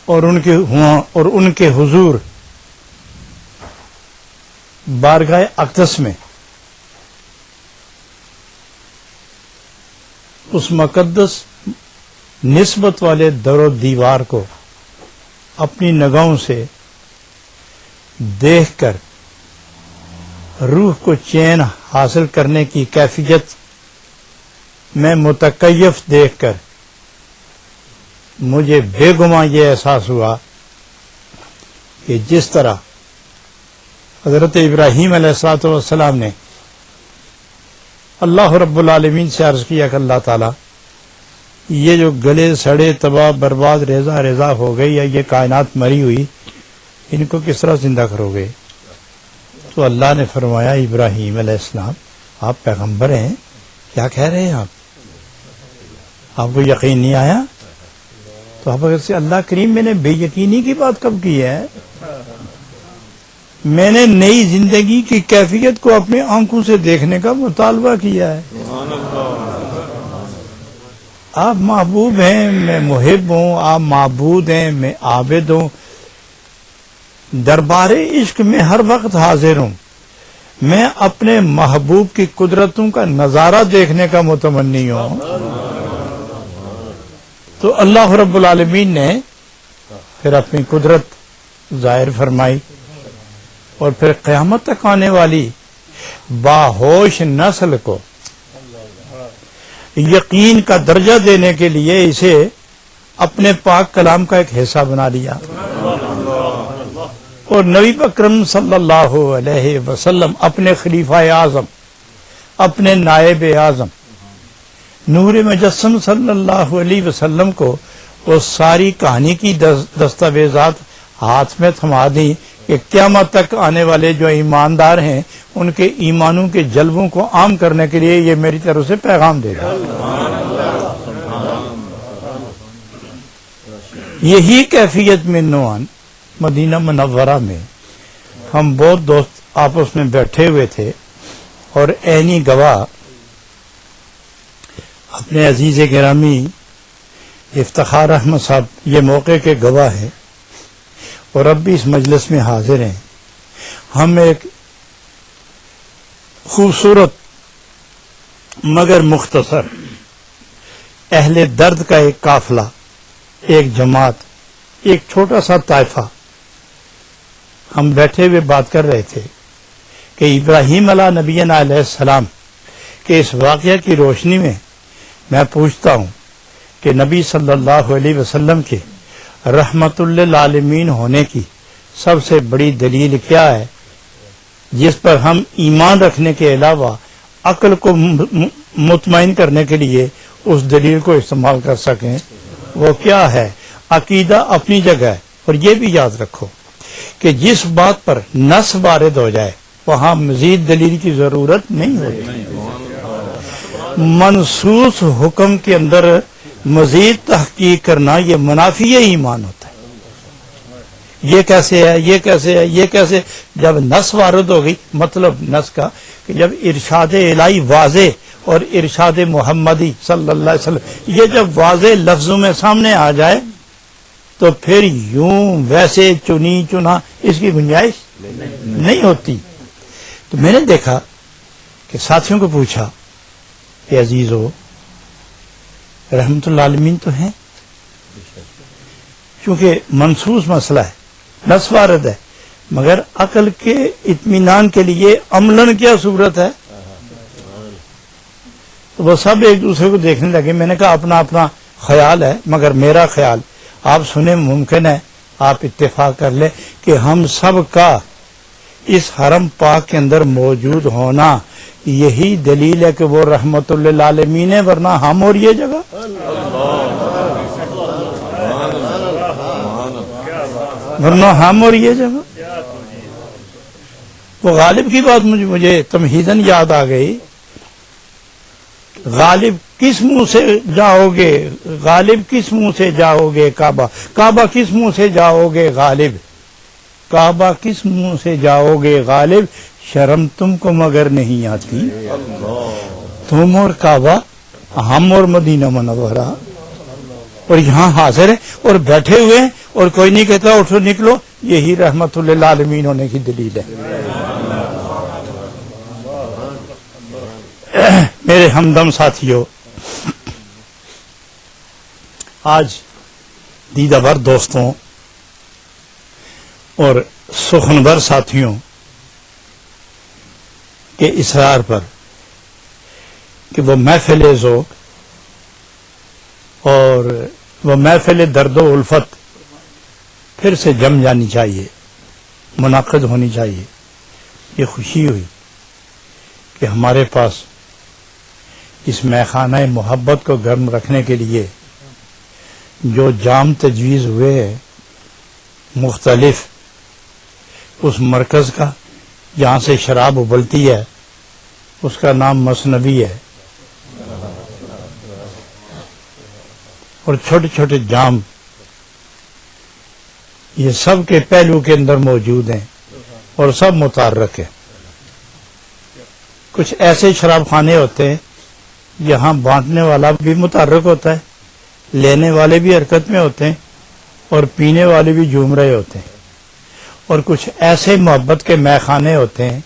اور ان کے حضور بارگاہ اقدس میں اس مقدس نسبت والے در و دیوار کو اپنی نگاہوں سے دیکھ کر روح کو چین حاصل کرنے کی کیفیت میں متکیف دیکھ کر مجھے بے گماں یہ احساس ہوا کہ جس طرح حضرت ابراہیم علیہ السلام نے اللہ رب العالمین سے عرض کیا کہ اللہ تعالیٰ یہ جو گلے سڑے تباہ برباد ریزہ ریزہ ہو گئی یا یہ کائنات مری ہوئی ان کو کس طرح زندہ کرو گے؟ تو اللہ نے فرمایا ابراہیم علیہ السلام آپ پیغمبر ہیں، کیا کہہ رہے ہیں آپ کو یقین نہیں آیا؟ تو آپ اگر سے اللہ کریم میں نے بے یقینی کی بات کب کی ہے؟ میں نے نئی زندگی کی کیفیت کو اپنی آنکھوں سے دیکھنے کا مطالبہ کیا ہے۔ آپ محبوب ہیں، میں محب ہوں، آپ معبود ہیں، میں عابد ہوں، دربار عشق میں ہر وقت حاضر ہوں، میں اپنے محبوب کی قدرتوں کا نظارہ دیکھنے کا متمنی ہوں۔ تو اللہ رب العالمین نے پھر اپنی قدرت ظاہر فرمائی اور پھر قیامت تک آنے والی باہوش نسل کو یقین کا درجہ دینے کے لیے اسے اپنے پاک کلام کا ایک حصہ بنا لیا، اور نبی اکرم صلی اللہ علیہ وسلم اپنے خلیفہ اعظم، اپنے نائب اعظم نور مجسم صلی اللہ علیہ وسلم کو وہ ساری کہانی کی دستاویزات ہاتھ میں تھما دی کہ قیامت تک آنے والے جو ایماندار ہیں ان کے ایمانوں کے جلووں کو عام کرنے کے لیے یہ میری طرف سے پیغام دے گا۔ یہی کیفیت میں نوان مدینہ منورہ میں ہم بہت دوست آپس میں بیٹھے ہوئے تھے، اور عینی گواہ اپنے عزیز گرامی افتخار احمد صاحب یہ موقع کے گواہ ہیں، اور اب بھی اس مجلس میں حاضر ہیں۔ ہم ایک خوبصورت مگر مختصر اہل درد کا ایک قافلہ، ایک جماعت، ایک چھوٹا سا طائفہ ہم بیٹھے ہوئے بات کر رہے تھے کہ ابراہیم علیہ نبینا علیہ السلام کے اس واقعہ کی روشنی میں میں پوچھتا ہوں کہ نبی صلی اللہ علیہ وسلم کے رحمت للعالمین ہونے کی سب سے بڑی دلیل کیا ہے جس پر ہم ایمان رکھنے کے علاوہ عقل کو مطمئن کرنے کے لیے اس دلیل کو استعمال کر سکیں؟ وہ کیا ہے؟ عقیدہ اپنی جگہ ہے، اور یہ بھی یاد رکھو کہ جس بات پر نص وارد ہو جائے وہاں مزید دلیل کی ضرورت نہیں ہوتی۔ منصوص حکم کے اندر مزید تحقیق کرنا یہ منافی ایمان ہوتا ہے۔ یہ کیسے ہے، یہ کیسے ہے، یہ کیسے؟ جب نص وارد ہو گئی، مطلب نص کا کہ جب ارشاد الہی واضح اور ارشاد محمدی صلی اللہ علیہ وسلم یہ جب واضح لفظوں میں سامنے آ جائے تو پھر یوں ویسے چنی چنا اس کی گنجائش نہیں ہوتی۔ تو میں نے دیکھا کہ ساتھیوں کو پوچھا کہ عزیزو رحمت اللہ عالمین تو ہیں، چونکہ منصوص مسئلہ ہے، نص وارد ہے، مگر عقل کے اطمینان کے لیے عملاً کیا صورت ہے؟ تو وہ سب ایک دوسرے کو دیکھنے لگے۔ میں نے کہا اپنا اپنا خیال ہے، مگر میرا خیال آپ سنیں، ممکن ہے آپ اتفاق کر لیں کہ ہم سب کا اس حرم پاک کے اندر موجود ہونا یہی دلیل ہے کہ وہ رحمت للعالمین ہے، ورنہ ہم اور یہ جگہ وہ غالب کی بات مجھے تمہیداً یاد آ گئی۔ غالب کس منہ سے جاؤ گے؟ غالب کس منہ سے جاؤ گے؟ کعبہ کس منہ سے جاؤ گے؟ غالب کعبہ کس منہ سے جاؤ گے؟ غالب شرم تم کو مگر نہیں آتی؟ تم اور کعبہ، ہم اور مدینہ منورہ، اور یہاں حاضر ہیں اور بیٹھے ہوئے ہیں، اور کوئی نہیں کہتا اٹھو نکلو، یہی رحمت للعالمین ہونے کی دلیل ہے۔ میرے ہمدم ساتھیوں، آج دیدہ ور دوستوں اور سخنور ساتھیوں کے اصرار پر کہ وہ محفل ذوق اور وہ محفل درد و الفت پھر سے جم جانی چاہیے، منعقد ہونی چاہیے، یہ خوشی ہوئی کہ ہمارے پاس اس میخانہ محبت کو گرم رکھنے کے لیے جو جام تجویز ہوئے ہیں مختلف، اس مرکز کا جہاں سے شراب ابلتی ہے اس کا نام مثنوی ہے، اور چھوٹے چھوٹے جام یہ سب کے پہلو کے اندر موجود ہیں اور سب متحرک ہیں۔ کچھ ایسے شراب خانے ہوتے ہیں جہاں بانٹنے والا بھی متحرک ہوتا ہے، لینے والے بھی حرکت میں ہوتے ہیں اور پینے والے بھی جھوم رہے ہوتے ہیں، اور کچھ ایسے محبت کے مے خانے ہوتے ہیں،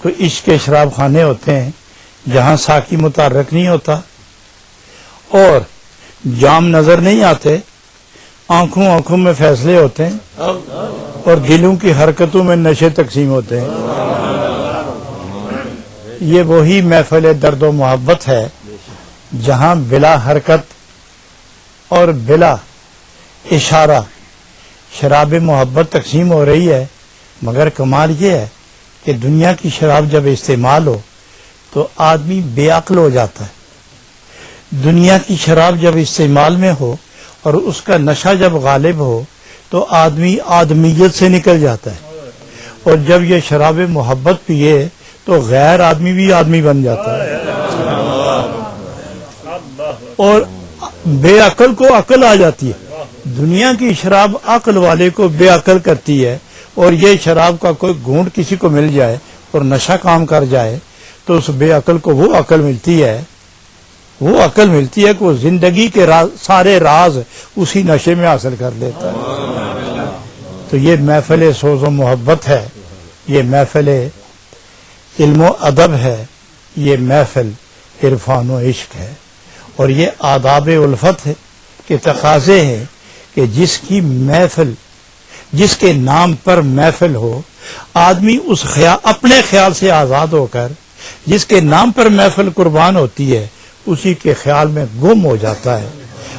کوئی عشق کے شراب خانے ہوتے ہیں جہاں ساقی متحرک نہیں ہوتا اور جام نظر نہیں آتے، آنکھوں میں فیصلے ہوتے ہیں اور دلوں کی حرکتوں میں نشے تقسیم ہوتے ہیں۔ یہ وہی محفل درد و محبت ہے جہاں بلا حرکت اور بلا اشارہ شراب محبت تقسیم ہو رہی ہے، مگر کمال یہ ہے کہ دنیا کی شراب جب استعمال ہو تو آدمی بے عقل ہو جاتا ہے، دنیا کی شراب جب استعمال میں ہو اور اس کا نشہ جب غالب ہو تو آدمی آدمیت سے نکل جاتا ہے، اور جب یہ شراب محبت پیے تو غیر آدمی بھی آدمی بن جاتا ہے، اور بے عقل کو عقل آ جاتی ہے۔ دنیا کی شراب عقل والے کو بے عقل کرتی ہے، اور یہ شراب کا کوئی گھونٹ کسی کو مل جائے اور نشہ کام کر جائے تو اس بے عقل کو وہ عقل ملتی ہے کہ وہ زندگی کے سارے راز اسی نشے میں حاصل کر لیتا ہے۔ تو یہ محفل سوز و محبت ہے، یہ محفل علم و ادب ہے، یہ محفل عرفان و عشق ہے، اور یہ آداب الفت ہے کہ تقاضے ہیں کہ جس کی محفل، جس کے نام پر محفل ہو، آدمی اس اپنے خیال سے آزاد ہو کر جس کے نام پر محفل قربان ہوتی ہے اسی کے خیال میں گم ہو جاتا ہے،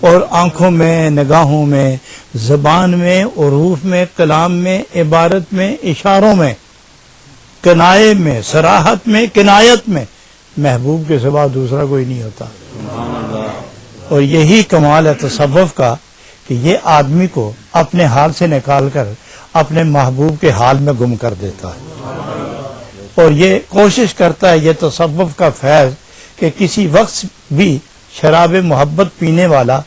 اور آنکھوں میں، نگاہوں میں، زبان میں، عروف میں، کلام میں، عبارت میں، اشاروں میں، کنائے میں، صراحت میں، کنایت میں محبوب کے سوا دوسرا کوئی نہیں ہوتا۔ اور یہی کمال ہے تصوف کا کہ یہ آدمی کو اپنے حال سے نکال کر اپنے محبوب کے حال میں گم کر دیتا ہے، اور یہ کوشش کرتا ہے یہ تصوف کا فیض کہ کسی وقت بھی شراب محبت پینے والا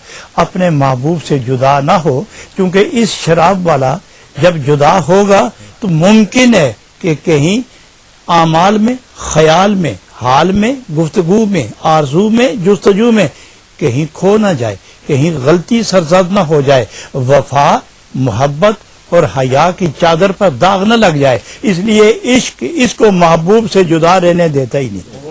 اپنے محبوب سے جدا نہ ہو، کیونکہ اس شراب والا جب جدا ہوگا تو ممکن ہے کہ کہیں اعمال میں، خیال میں، حال میں، گفتگو میں، آرزو میں، جستجو میں کہیں کھو نہ جائے، کہیں غلطی سرزد نہ ہو جائے، وفا، محبت اور حیا کی چادر پر داغ نہ لگ جائے، اس لیے عشق اس کو محبوب سے جدا رہنے دیتا ہی نہیں،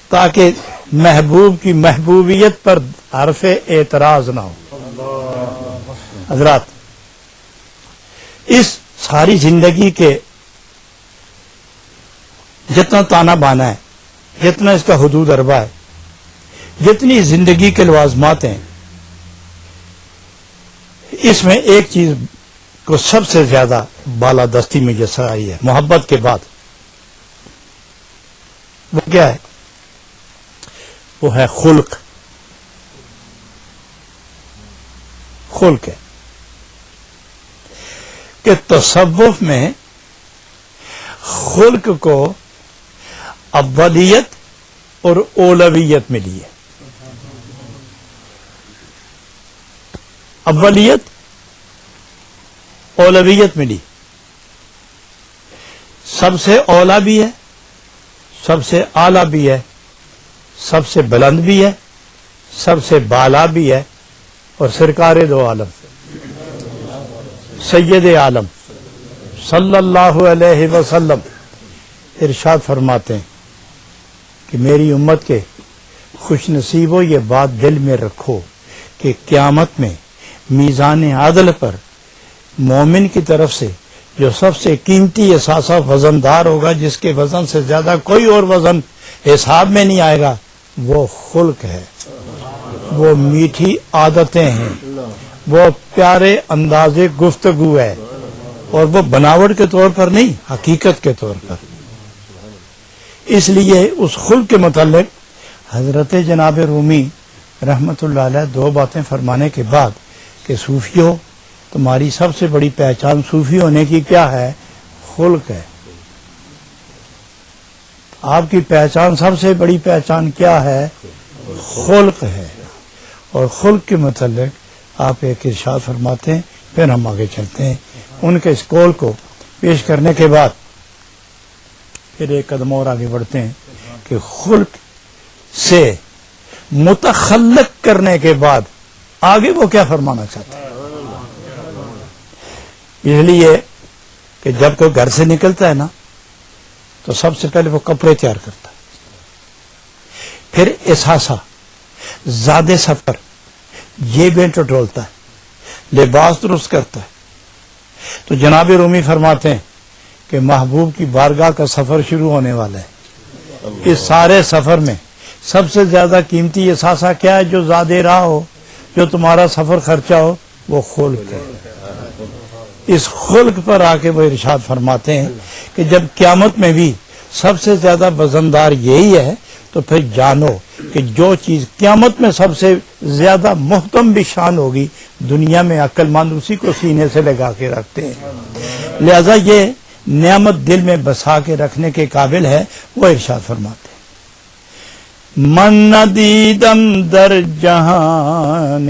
تاکہ محبوب کی محبوبیت پر حرف اعتراض نہ ہو۔ حضرات، اس ساری زندگی کے جتنا تانا بانا ہے، جتنا اس کا حدود اربا ہے، جتنی زندگی کے لوازمات ہیں، اس میں ایک چیز کو سب سے زیادہ بالادستی میں جیسا آئی ہے محبت کے بعد، وہ کیا ہے؟ وہ ہے خلق۔ خلق ہے کہ تصوف میں خلق کو اولیت اور اولویت ملی ہے۔ اولیت، اولویت ملی، سب سے اولا بھی ہے، سب سے اعلیٰ بھی ہے، سب سے بلند بھی ہے، سب سے بالا بھی ہے اور سرکار دو عالم سید عالم صلی اللہ علیہ وسلم ارشاد فرماتے ہیں کہ میری امت کے خوش نصیبوں یہ بات دل میں رکھو کہ قیامت میں میزان عدل پر مومن کی طرف سے جو سب سے قیمتی اثاثہ وزندار ہوگا، جس کے وزن سے زیادہ کوئی اور وزن حساب میں نہیں آئے گا، وہ خلق ہے، وہ میٹھی عادتیں ہیں، وہ پیارے انداز گفتگو ہے، اور وہ بناوٹ کے طور پر نہیں، حقیقت کے طور پر۔ اس لیے اس خلق کے متعلق حضرت جناب رومی رحمت اللہ علیہ دو باتیں فرمانے کے بعد کہ صوفیوں، تمہاری سب سے بڑی پہچان صوفی ہونے کی کیا ہے؟ خلق ہے۔ آپ کی پہچان، سب سے بڑی پہچان کیا ہے؟ خلق ہے۔ اور خلق کے متعلق آپ ایک ارشاد فرماتے ہیں، پھر ہم آگے چلتے ہیں۔ ان کے اس قول کو پیش کرنے کے بعد پھر ایک قدم اور آگے بڑھتے ہیں کہ خلق سے متخلق کرنے کے بعد آگے وہ کیا فرمانا چاہتے ہیں۔ اس لیے کہ جب کوئی گھر سے نکلتا ہے نا تو سب سے پہلے وہ کپڑے تیار کرتا ہے، پھر احساسہ، زیادہ سفر، جیبیں ٹٹولتا ہے، لباس درست کرتا ہے۔ تو جناب رومی فرماتے ہیں کہ محبوب کی بارگاہ کا سفر شروع ہونے والا ہے۔ اس سارے سفر میں سب سے زیادہ قیمتی احساسہ کیا ہے؟ جو زیادہ راہ ہو، جو تمہارا سفر خرچہ ہو، وہ خلق ہے۔ اس خلق پر آ کے وہ ارشاد فرماتے ہیں کہ جب قیامت میں بھی سب سے زیادہ وزندار یہی ہے تو پھر جانو کہ جو چیز قیامت میں سب سے زیادہ محتم بھی شان ہوگی، دنیا میں عقل مند اسی کو سینے سے لگا کے رکھتے ہیں۔ لہذا یہ نعمت دل میں بسا کے رکھنے کے قابل ہے۔ وہ ارشاد فرماتے ہیں من ندیدم در جہان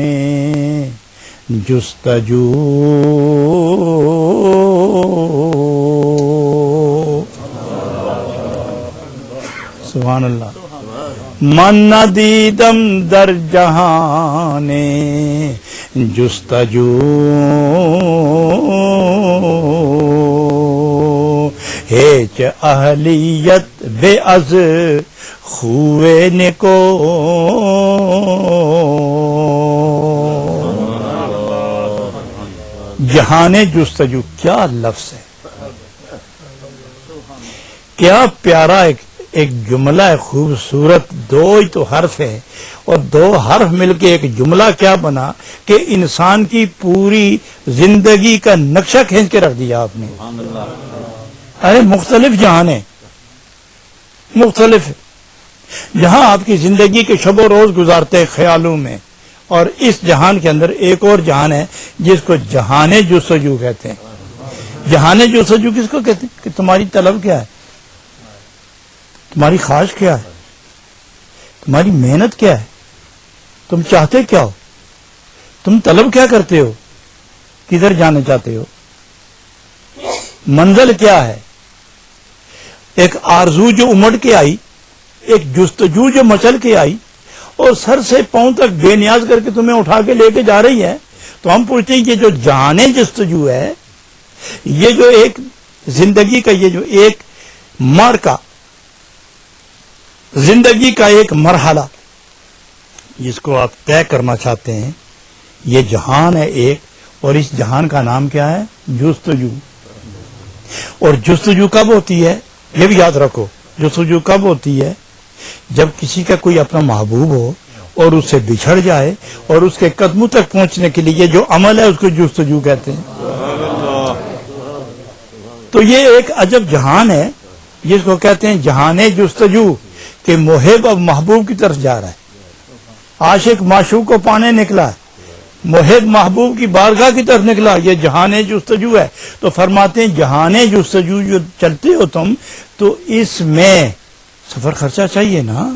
جستجو سبحان اللہ، من ندیدم در جہان جستجو ہیچ اہلیت بے از خوے نکو جہان جستجو، کیا لفظ ہے، کیا پیارا ایک جملہ ہے، خوبصورت۔ دو ہی تو حرف ہے اور دو حرف مل کے ایک جملہ کیا بنا کہ انسان کی پوری زندگی کا نقشہ کھینچ کے رکھ دیا آپ نے۔ ارے مختلف جہان ہے، مختلف جہاں آپ کی زندگی کے شب و روز گزارتے ہیں خیالوں میں، اور اس جہان کے اندر ایک اور جہان ہے جس کو جہان جستجو کہتے ہیں۔ جہان جستجو کس کو کہتے ہیں؟ کہ تمہاری طلب کیا ہے، تمہاری خواہش کیا ہے، تمہاری محنت کیا ہے، تم چاہتے کیا ہو، تم طلب کیا کرتے ہو، کدھر جانا چاہتے ہو، منزل کیا ہے۔ ایک آرزو جو امڑ کے آئی، ایک جستجو جو مچل کے آئی اور سر سے پاؤں تک بے نیاز کر کے تمہیں اٹھا کے لے کے جا رہی ہے، تو ہم پوچھتے ہیں یہ جو جہان جستجو ہے، یہ جو ایک زندگی کا، یہ جو ایک مارکا، زندگی کا ایک مرحلہ جس کو آپ طے کرنا چاہتے ہیں، یہ جہان ہے ایک، اور اس جہان کا نام کیا ہے؟ جستجو۔ اور جستجو کب ہوتی ہے؟ یہ بھی یاد رکھو، جستجو کب ہوتی ہے؟ جب کسی کا کوئی اپنا محبوب ہو اور اس سے بچھڑ جائے اور اس کے قدموں تک پہنچنے کے لیے جو عمل ہے اس کو جستجو کہتے ہیں۔ تو یہ ایک عجب جہان ہے جس کو کہتے ہیں جہان جستجو، کہ محب اب محبوب کی طرف جا رہا ہے، عاشق معشوق کو پانے نکلا ہے، محب محبوب کی بارگاہ کی طرف نکلا، یہ جہان جستجو ہے۔ تو فرماتے ہیں جہان جستجو جو چلتے ہو تم، تو اس میں سفر خرچہ چاہیے نا۔